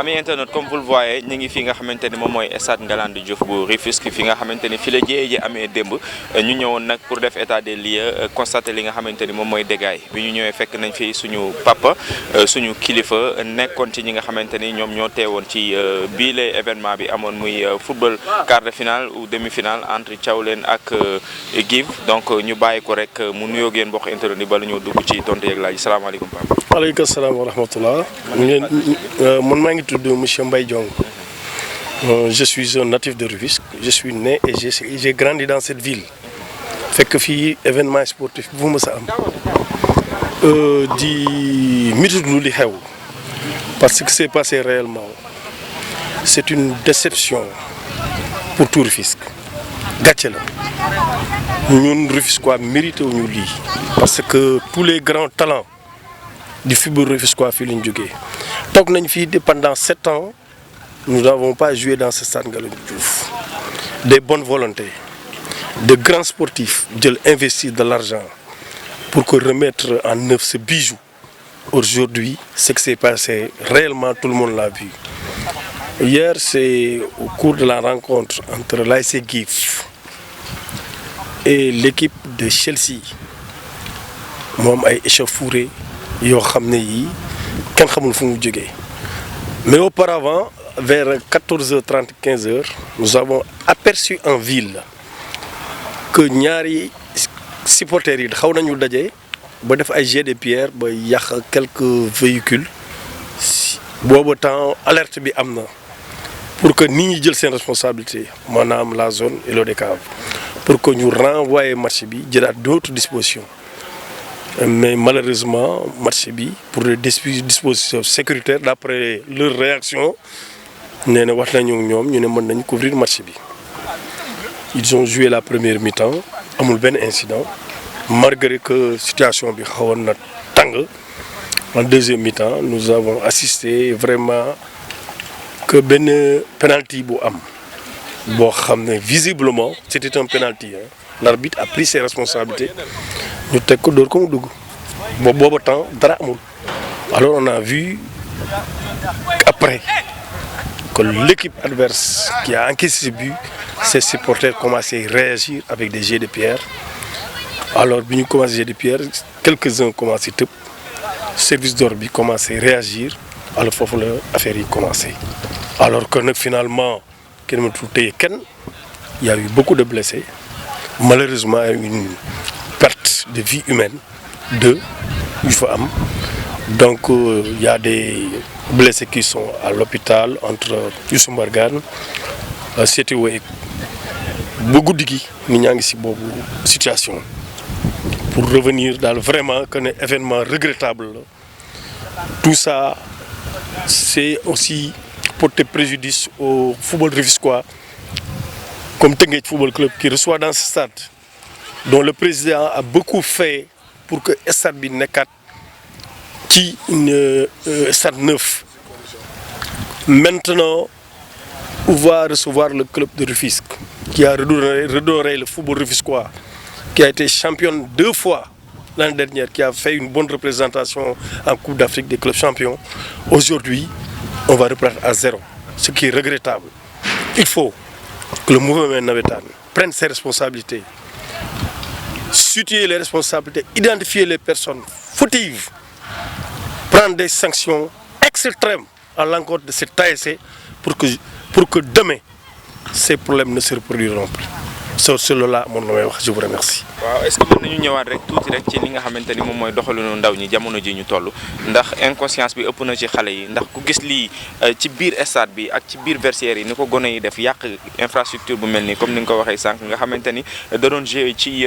Ami internet, comme vous le voyez, ñu ngi fi nga xamanteni mom moy stade Ngalandou Diouf bu Rufisque fi nga xamanteni fi la jéye amé demb ñu ñëwoon nak pour def état des lieux constater li nga xamanteni mom moy dégâts bi ñu ñëwé fekk nañ fi suñu papa suñu kilifa nekkon ci ñi nga xamanteni ñom ñoo téwon ci bi les événement bi amone muy football quart de finale ou demi-finale entre Thiawlène ak Give. Donc ñu bayyi ko rek mu nuyo gën bokk internet ni ba la ñu dugg ci tontu yeeg laaj. Assalamu alaykum papa. Waaleykum salaam wa rahmatullah. Mon maa ngi tudd monsieur Mbaye Diong. Je suis un natif de Rufisque. Je suis né et j'ai grandi dans cette ville. Fait que fi événement sportif bu ma sa am di mitudlu li xew parce que c'est passé réellement. C'est une déception pour tout Rufisque. Gàcce la ñun Rufisquois mérité wuñu lii parce que tous les grands talents du football rufisquois fi lañ jógee toog nañ fii pendant 7 ans nous n'avons pas joué dans ce stade Ngalandou Diouf. Des bonnes volontés, de grands sportifs jël investir de l'argent pour que remettre en œuvre ce bijou. Aujourd'hui, ce qui s'est passé, réellement tout le monde l'a vu. Hier, c'est au cours de la rencontre entre l'ASC Give et l'équipe de Chelsea. Moom ay échauffourées yoo xam ne yi kenn xamul fu mu jógee. Mais auparavant, vers 14h30, 15h, nous avons aperçu en ville que ñaari supporters yi xaw nañu daje ba def ay jet de pierre ba yàq quelques véhicules. Boobu temps alerte bi am na pour que nit ñi jël seen responsabilité maanaam la zone et l'ODCAV pour que ñu renvoyer match bi jëlaat d'autres dispositions. Mais malheureusement match bi pour des dispositions sécuritaires d'après leur réaction nee na wax nañu ñoom ñu ne mën nañ couvrir match bi. Ils ont joué la première mi-temps amul benn incident malgré que situation bi xawoon na tàng. En deuxième mi-temps nous avons assisté vraiment que benn penalty bu am boo xam ne visiblement c'était un penalty. L'arbitre a pris ses responsabilités. Ñu teg ko dóor ko mu dugg booba temps dara amul. Alors on a vu après que l'équipe adverse qui a encaissé ce but, ses supporters commençaient à réagir avec des jets de pierre. Alors bi ñu commencé jets de pierre, quelques-uns commencé tëb, service d'ordre bi commencé à réagir. Alors foofu la affaire yi commencé. Alors que nag finalement kenn mënatul téye kenn, il y a eu beaucoup de blessés. Malheureusement une perte de vie humaine, 2, il faut am. Donc il y a des blessés qui sont à l'hôpital entre Youssou Mbargane, CTO et beaucoup de gens qui sont dans situation. Pour revenir dans vraiment un événement regrettable. Tout ça, c'est aussi porter préjudice au football rufisquois, comme Teungueth Football Club qui reçoit dans ce stade, dont le président a beaucoup fait pour que le stade bi nekkat ci stade neuf. Maintenant, on va recevoir le club de Rufisque qui a redoré le football rufisquois, qui a été champion 2 fois l'année dernière, qui a fait une bonne représentation en Coupe d'Afrique des clubs champions. Aujourd'hui, on va reprendre à 0, ce qui est regrettable. Il faut que le mouvement navétane prenne ses responsabilités, situer les responsabilités, identifier les personnes fautives, prendre des sanctions extrêmes à l'encontre de cet ASC pour que demain, ces problèmes ne se reproduiront plus. Sur cela, je vous remercie. waaw est-ce que mën nañu ñëwaat rek tuuti rek ci li nga xamante ni moom mooy doxalinu ndaw ñi jamono ji ñu toll ndax inconscience bi ëpp na ci xale yi ndax ku gis lii ci biir stade bi ak ci biir vestiaire yi ni ko gone yi def yàq infrastructure bu mel nii comme ni nga ko waxee sànq nga xamante ni da doon jouer ci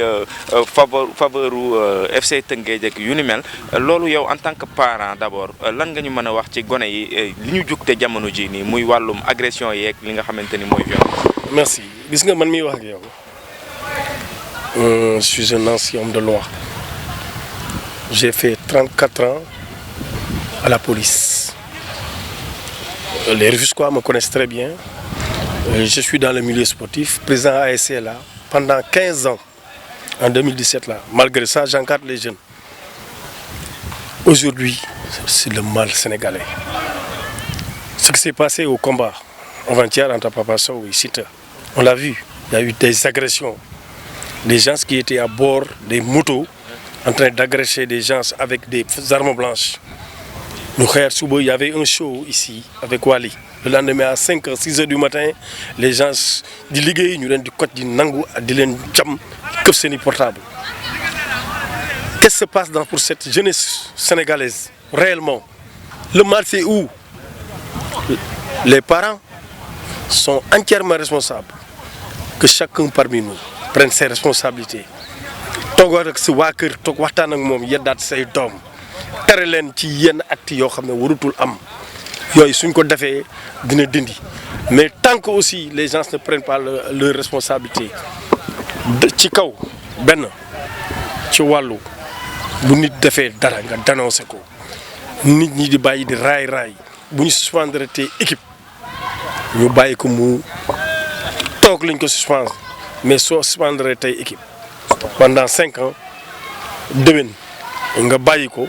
faveuru FC Teungueth ak yu ni mel loolu yow en tant que parent d'abord lan nga ñu mën a wax ci gone yi li ñu jug te jamono ji nii muy wàllum agression yeeg li nga xamante ni mooy violence. Merci gis nga man miy wax ak yow. Je suis un ancien homme de loi. J'ai fait 34 ans à la police. Les Rufisquois me connaissent très bien. Je suis dans le milieu sportif, président ASC là, pendant 15 ans, en 2017 là. Malgré ça, j'encadre les jeunes. Aujourd'hui, c'est le mal sénégalais. Ce qui s'est passé au combat avant-hier entre Papa Sow et Siteu, on l'a vu. Il y a eu des agressions. Des gens qui étaient à bord des motos en train d'agresser des gens avec des armes blanches. Il y avait un show ici avec Wally. Le lendemain à 5h, 6h du matin, les gens di liggéey ñu leen di côte di nangu di leen jam këf seeni portable. Qu'est-ce qui se passe pour cette jeunesse sénégalaise réellement? Le mal c'est où? Les parents sont entièrement responsables. Que chacun parmi nous prenne ses responsabilités. Toogal ak sa waa kër toog waxtaan ak moom yeddaat say doom tere leen ci yenn actes yoo xam ne warutul am yooyu suñ ko defee dina dindi mais tant que aussi les gens ne prennent pas leur responsabilité ci kaw benn ci wàllu bu nit defee dara nga dénoncé ko nit ñi di bàyyi di raay bu ñu suspendre te équipe ñu bàyyi ko mu toog lañ ko suspendre mais soo suspendre tey équipe pendant 5 ans déwén nga bàyyi ko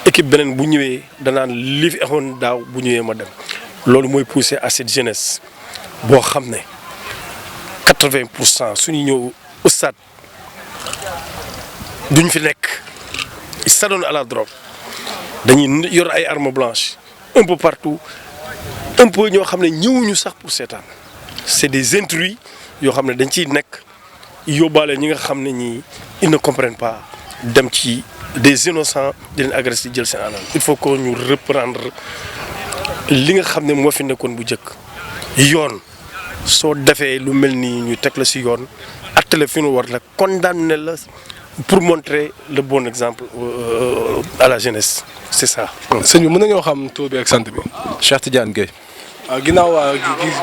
équipe beneen bu ñëwee danaan li fi axoon daaw bu ñëwee ma dem loolu mooy pousser à cette jeunesse boo xam ne 80% suñu ñëw au stade duñ fi nekk ils s'adonnent à la drogue dañuy yor ay armes blanches un peu partout un peu ñoo xam ne ñëwuñu sax pour seetaan c'est des intrus yoo xam ne dañ ciy nekk yóbbaale ñi nga xam ne ñii ils ne comprennent pas dem ci des innocents di leen agressé jël seen alal il faut que ñu reprendre li nga xam ne moo fi nekkoon bu njëkk yoon soo defee lu mel nii ñu teg la si yoon attale fi nu war la condamner la pour montrer le bon exemple à la jeunesse c'est ça. sëñ bi mën nañoo xam tur bi ak sant bi. Cheikh Tidiane Gueye. waaw ginnaaw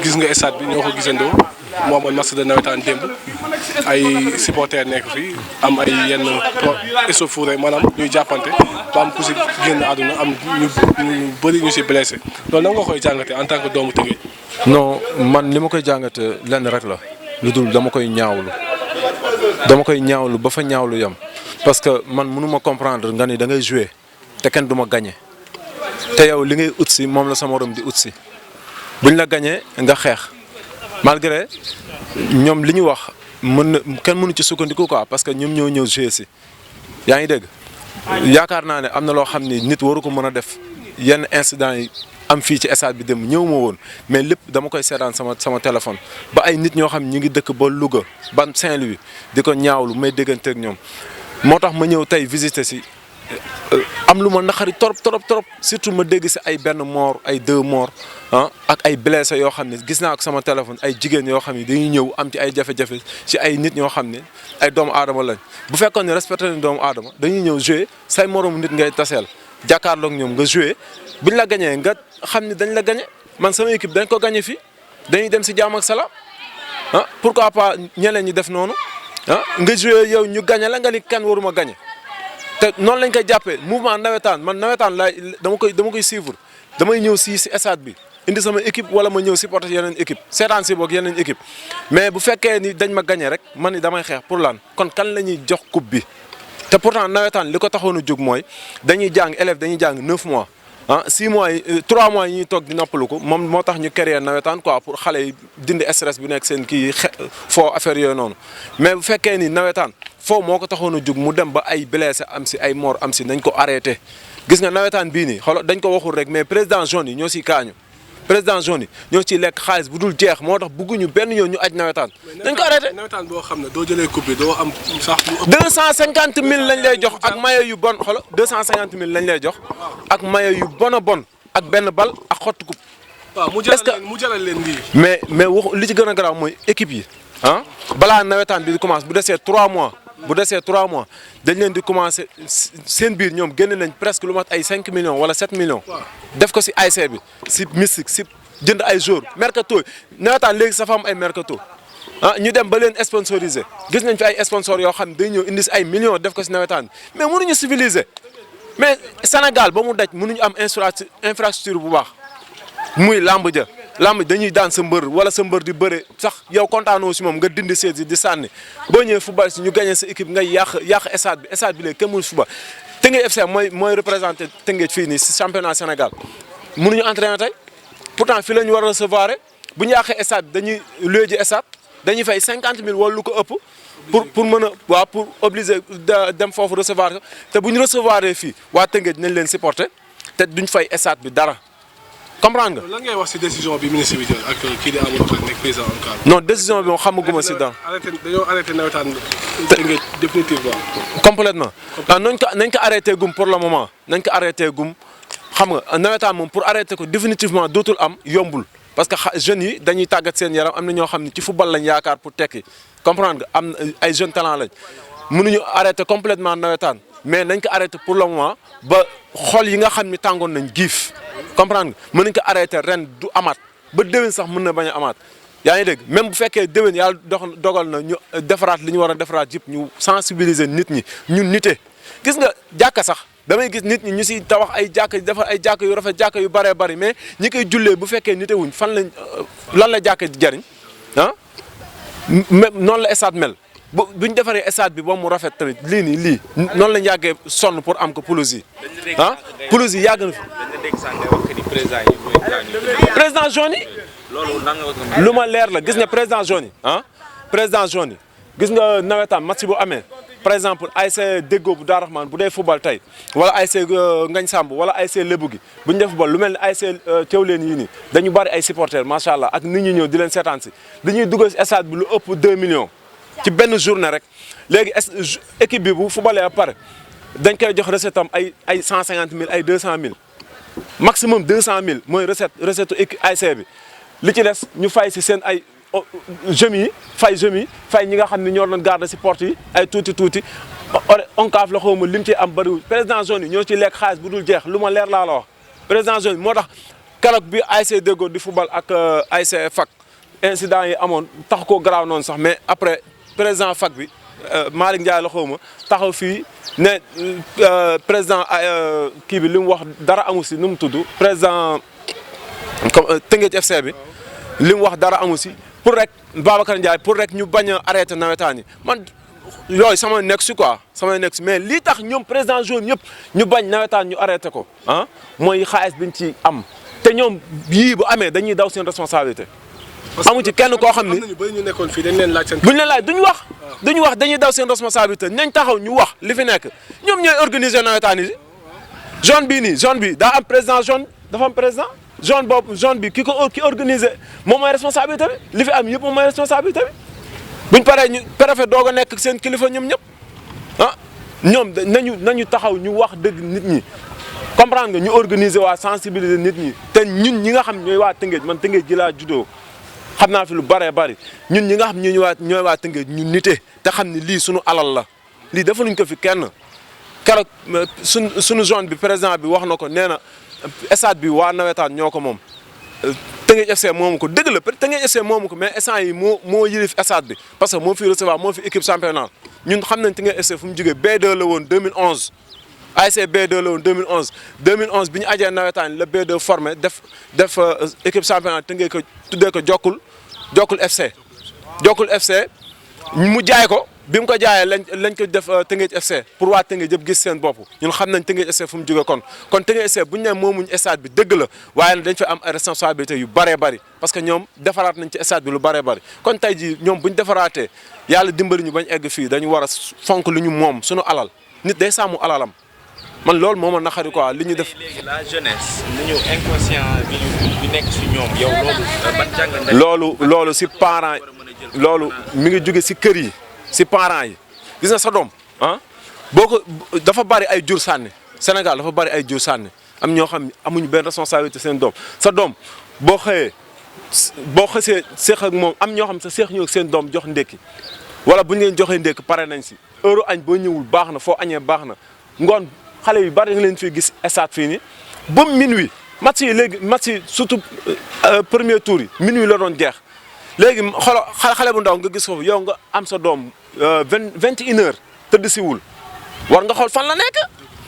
gis nga stade bi ñoo ko gisandoo mu amoon match de nawetaan démb ay supporters nekk fii am ay yenn échauffourées maanaam ñuy jàppante ba am ku si génn àdduna am ñu bëri ñu si blessé loolu nan nga koy jàngatee en tant que doomu Tëngéej. non man li ma koy jàngatee lenn rek la lu dul dama koy ñaawlu ba fa ñaawlu yam parce que man mënuma comprendre nga ni da ngay jouer te kenn du ma gagné te yow li ngay ut si moom la sa morom di ut si buñ la gagné nga xeex malgré ñoom li ñu wax kenn mënu ci sukkandiku quoi parce que ñoom ñoo ñëw jouer si yaa ngi dégg yaakaar naa ne am na loo xam ni nit waru ko mën a def yenn incident yi am fii ci stade bi dem ñëw ma woon mais lépp dama koy seetaan sama téléphone ba ay nit ñoo xam ñu ngi dëkk ba Louga ba Saint-Louis di ko ñaawlu may dégganteeg ñoom moo tax ma ñëw tey visiter si am lu ma naqari trop surtout ma dégg si ay benn mort ay 2 morts ak ay blessés yoo xam ne gis naa ko sama téléphone ay jigéen yoo xam ne dañuy ñëw am ci ay jafe-jafe ci ay nit ñoo xam ne ay doomu aadama lañ bu fekkoon ne respecté nañ doomu aadama dañuy ñëw jouer say moromu nit ngay taseel jàkkaarloog ñoom nga jouer buñ la gañee nga xam ne dañ la gañe man sama équipe dañ ko gañe fii dañuy dem si jàmm ak salaam pourquoi pas ñeneen ñi def noonu nga jouer yow ñu gañe la nga ni kenn waruma gañe te noonu lañ koy jàppee mouvement nawetaan man nawetaan laay dama koy suivre damay ñëw si stade bi indi sama équipe wala ma ñëw supporter yeneen équipe seetaan si boog yeneen équipe mais bu fekkee ni dañ ma gagné rek man ni damay xeex pour lan kon kan la ñuy jox coupe bi te pourtant nawetaan li ko taxoon a jóg mooy dañuy jàng élèves dañuy jàng 9 mois 6 mois yi 3 mois yi ñuy toog di noppalu ko moom moo tax ñu créer nawetaan quoi pour xale yi dindi stress bi nekk seen kii foo affaire yooyu noonu mais bu fekkee ni nawetaan foo moo ko taxoon a jóg mu dem ba ay blessé am si ay mort am si nañ ko arrêté gis nga nawetaan bii nii xoolal dañ ko waxul rek mais président jaune yi ñoo siy kaañu président jaune yi ñoo ciy lekk xaalis bu dul jeex moo tax bëgguñu benn yoon ñu aj nawetaan dañ ko arrêté nawetaan boo xam ne doo jëlee coupe bi doo am sax 250 000 lañ lay jox ak maillot yu bon xoolal 250 000 lañ lay jox ak maillot yu bon a bon ak benn bal ak xottu coupe. waaw mu jaral leen lii. mais wax li ci gën a garaaw mooy équipe yi balaa nawetaan bi di commencé bu desee 3 mois dañ leen di commencé seen biir ñoom génne nañ presque lu mat ay 5 millions wala 7 millions. def ko si ASC bi si mystique si jënd ay jours mercato nawetaan léegi sa fa am ay mercato ñu dem ba leen sponsorisé gis nañ fi ay sponsors yoo xam ne day ñëw indi si ay millions def ko si nawetaan mais mënuñu civiliser mais Sénégal ba mu daj mënuñu am infrastructure bu baax muy lamb dañuy daan sa mbër wala sa mbër di bëre sax yow kontaanoo si moom nga dindi seet di sànni boo ñëwee football si ñu gagné sa équipe ngay yàq stade bi léegi kenn mënu football Tëngéej FC mooy représenté Tëngéej fii nii si championnat Sénégal mënuñu entraîner tey pourtant fii la ñu war a recevoir bu ñu yàqee stade bi dañuy loué ji stade dañuy fay 50 000 wala lu ko ëpp pour mën a waaw pour obliger dem foofu recevoir te bu ñu recevoir fii waa Tëngéej nañ leen supporter te duñ fay stade bi dara comprendre nga. lan ngay wax ci décision bi ministre bi jël ak kii di Amadou Ba nekk président ANCAR. non décision bi moom xamaguma si dara. dañoo arrêté nawetaan Tëngéej définitivement. complètement waaw nañ ko arrêté gum pour le moment nañ ko arrêté gum xam nga nawetaan moom pour arrêter ko définitivement dootul am yombul. parce que jeunes yi dañuy tàggat seen yaram am na ñoo xam ne ci football lañ yaakaar pour tekki comprendre nga am ay jeunes talent lañ mënuñu arrêter complètement nawetaan mais nañ ko arrêter pour le moment ba xol yi nga xam ni tàngoon nañ giif comprendre nga mën nañ ko arrêter ren du amaat ba déwén sax mën na bañ a amaat yaa ngi dégg même bu fekkee déwén yàlla dogal na ñu defaraat li ñu war a defaraat yëpp ñu sensibiliser nit ñi ñun nite gis nga jàkka sax damay gis nit ñi ñu si tabax ay jàkka defar ay jàkka yu rafet jàkka yu bëree bëri mais ñi koy jullee bu fekkee nite wuñ fan lañ lan la jàkka di jariñ ah même noonu la stade mel buñ defaree stade bi ba mu rafet tamit lii noonu lañ yàggee sonn pour am ko pelouse yi ah pelouse yi yàgg na fi. président jaune yi lu ma leer la gis nga président jaune yi ah président jaune yi gis nga nawetaan match bu amee. par exemple ASC Déggo bu Daaru Rahman bu dee football tey wala ASC Ngañ Samb wala ASC Lébu gi bu ñu def football lu mel ni ASC Teewleen yii nii dañu bari ay supporters macha allah ak nit ñi ñëw di leen seetaan si dañuy dugal si stade bi lu ëpp 2 millions ci benn journée rek léegi équipe bi bu footballee ba pare dañ koy jox recette am ay 150 000 ay 200 000 maximum 200 000 mooy recette ASC bi li ci des ñu fay si seen ay. jeunes yi fay ñi nga xam ne ñoo doon garder si porte yi ay tuuti ONCAV la xaw ma lim ci am bëriwul président zone yi ñoo ci lekk xaalis bu dul jeex lu ma leer laa la wax président zone yi moo tax keroog bi ASC Déggo di football ak ASC Fac incident yi amoon tax koo garaaw noonu sax mais après président Fac bi Malick Ndiaye la xaw ma taxaw fii ne président kii bi li mu wax dara amu si nu mu tudd président comme Tëngéej FC bi li mu wax dara amu si pour rek Babacar Ndiaye pour rek ñu bañ a arrêté nawetaan yi man yooyu sama nekk si quoi sama nekk si mais lii tax ñoom président jaune yëpp ñu bañ nawetaan ñu arrêté ko ah mooy xaalis biñ ci am te ñoom yii bu amee dañuy daw seen responsabilité. amu ci kenn koo xam ni ñu nekkoon fii dañ leen laaj seen. buñ leen laaj duñu wax dañuy daw seen responsabilité nañ taxaw ñu wax li fi nekk ñoom ñooy organiser nawetaan yi zone bii nii zone bi daa am président zone dafa am président. zone bi ki organisé moom mooy responsabilité bi li fi am yëpp moom mooy responsabilité bi buñ paree ñu préfet doog a nekk seen kilifa ñoom ñëpp ah ñoom nañu taxaw ñu wax dëgg nit ñi comprendre nga ñu organiser waa sensibiliser nit ñi te ñun ñi nga xam ñooy waa Tëngéej man Tëngéej ji laa juddoo xam naa fi lu bëree bëri ñun ñi nga xam ñooy waa Tëngéej ñu nite te xam ni lii suñu alal la lii defaluñ ko fi kenn keroog suñu zone bi président bi wax na ko nee na stade bi waa nawetaan ñoo ko moom Tëngéej FC moomu ko dëgg la Tëngéej FC moomu ko mais instant yi moo yilif stade bi parce que moo fi recevoir moo fi équipe championnat ñun xam nañ Tëngéej FC fu mu jógee B2 la woon 2011 ASC B2 la woon 2011 bi ñu ajee nawetaan la B2 formé def équipe championnat Tëngéej ko tuddee ko Jokkul FC mu jaay ko bi mu ko jaayee lañ ko def Tëngéej FC pour waa Tëngéej yëpp gis seen bopp ñun xam nañ Tëngéej FC fu mu jógee kon Tëngéej FC bu ñu nee moomuñ stade bi dëgg la waaye nag dañ fa am ay responsabilités yu bëree bëri parce que ñoom defaraat nañ ci stade bi lu bëree bëri kon tey jii ñoom bu ñu defaraatee yàlla dimbali ñu bañ egg fii dañu war a fonk lu ñu moom suñu alal nit day sàmm alalam man loolu moo ma naqari quoi li ñu def. léegi la jeunesse ni ñu inconscient bi nekk si ñoom yow loolu ban jàngat. loolu si parents yi loolu mi ngi jóge si kër yi. si parents yi gis nga sa doom ah boo ko dafa bari ay jur sànni Sénégal dafa bari ay jur sànni am ñoo xam ne amuñu benn responsabilité seen doom sa doom boo xësee seex ak moom am ñoo xam sa seex ñëw ak seen doom jox ndékki wala bu ñu leen joxee ndékki pare nañ si heure añ boo ñëwul baax na foo añee baax na ngoon xale yu bari nga leen fii gis stade fii nii ba minuit match yi surtout premier tour yi minuit la doon jeex léegi xale bu ndaw nga gis foofu yow nga am sa doom 21 heures tëdd si wul war nga xool fan la nekk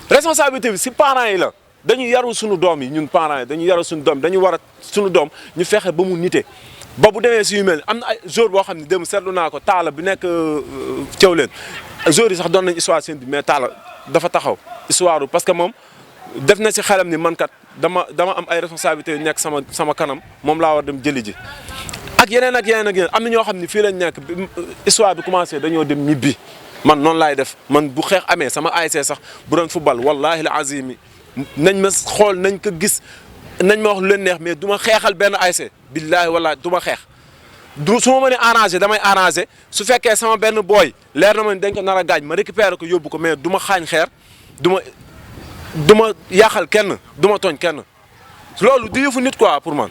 responsabilité bi si parents yi la dañu yarul suñu doom yi ñun parents yi dañu yarul suñu doom dañu war a suñu doom ñu fexe ba mu nite ba bu demee si yu mel am na ay jour boo xam ne dem seetlu naa ko taala bi nekk Thiawlène jour yi sax doon nañ histoire seen bi mais taala dafa taxaw histoire parce que moom def na ci xelam ni man kat dama am ay responsabilités yu nekk sama kanam moom laa war dem jëli ji ak yeneen am na ñoo xam ne fii lañ nekk histoire bi commencé dañoo dem ñibbi man noonu laay def man bu xeex amee sama ASC sax bu doon football wallahi al azimi nañ ma xool nañ ko gis nañ ma wax lu leen neex mais du ma xeexal benn ASC billahi wallahi du ma xeex su ma mënee arrangé damay arrangé su fekkee sama benn booy leer na ma dañ ko nar a gaañ ma récupéré ko yóbbu ko mais du ma xaañ xeer du ma yàqal kenn du ma tooñ kenn loolu di yëfu nit quoi pour man.